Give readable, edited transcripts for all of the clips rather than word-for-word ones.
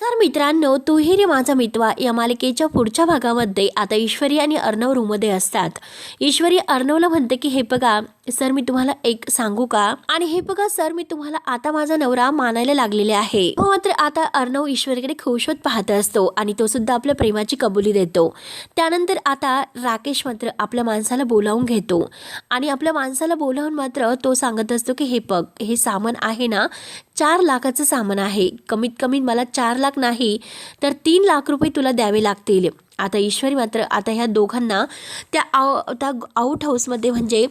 नमस्कार मित्रांनो, तू ही रे माझा मितवा या मालिकेच्या पुढच्या भागामध्ये आता ईश्वरी आणि अर्णव रूममध्ये असतात. ईश्वरी अर्णवला म्हणते की हे बघा सर, मी तुम्हाला एक सांगू का? आणि हे बघा सर, मी तुम्हाला आता माझा नवरा मानायला लागलेले आहे. हो, मात्र आता अर्णव ईश्वरीकडे खुशवत पाहत असतो आणि तो सुद्धा आपल्या प्रेमाची कबुली देतो. त्यानंतर आता राकेश मात्र आपल्या माणसाला बोलावून घेतो आणि आपल्या माणसाला बोलावून मात्र तो सांगत असतो की हे बघ, हे सामान आहे ना 4 लाखाचं सामान आहे. कमीत कमी मला 4 लाख नाही तर 3 लाख रुपये तुला द्यावे लागतील. आता ईश्वरी मात्र आता ह्या दोघांना त्या आउट हाऊसमध्ये म्हणजे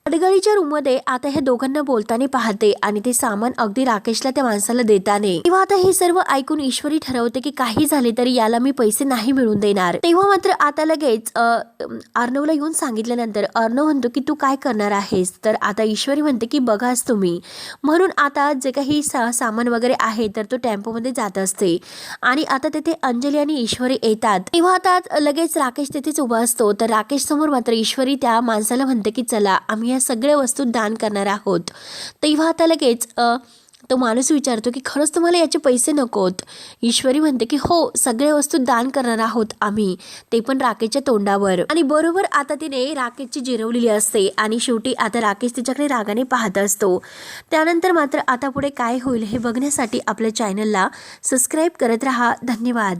अडगळीच्या रूममध्ये आता ह्या दोघांना बोलताना पाहते आणि ते सामान अगदी राकेशला त्या माणसाला देताने. तेव्हा आता हे सर्व ऐकून ईश्वरी ठरवते की काही झाले तरी याला मी पैसे नाही मिळवून देणार. तेव्हा मात्र आता लगेच अर्णवला येऊन सांगितल्यानंतर अर्णव म्हणतो की तू काय करणार आहेस? तर आता ईश्वरी म्हणते की बघाच तुम्ही. म्हणून आता जे काही सामान वगैरे आहे तर तो टेम्पोमध्ये जात असते आणि आता तेथे अंजली आणि ईश्वरी येतात. तेव्हा आता लगेच राकेश तिथेच उभा असतो. तर राकेश समोर मात्र ईश्वरी त्या माणसाला म्हणते की चला, आम्ही या सगळ्या वस्तू दान करणार आहोत. तेव्हा आता लगेच तो माणूस विचारतो की खरंच तुम्हाला याचे पैसे नकोत? ईश्वरी म्हणते की हो, सगळ्या वस्तू दान करणार आहोत आम्ही, ते पण राकेशच्या तोंडावर. आणि बरोबर आता तिने राकेशची जिरवलेली असते आणि शेवटी आता राकेश तिच्याकडे रागाने पाहत असतो. त्यानंतर मात्र आता पुढे काय होईल हे बघण्यासाठी आपल्या चॅनलला सबस्क्राईब करत राहा. धन्यवाद.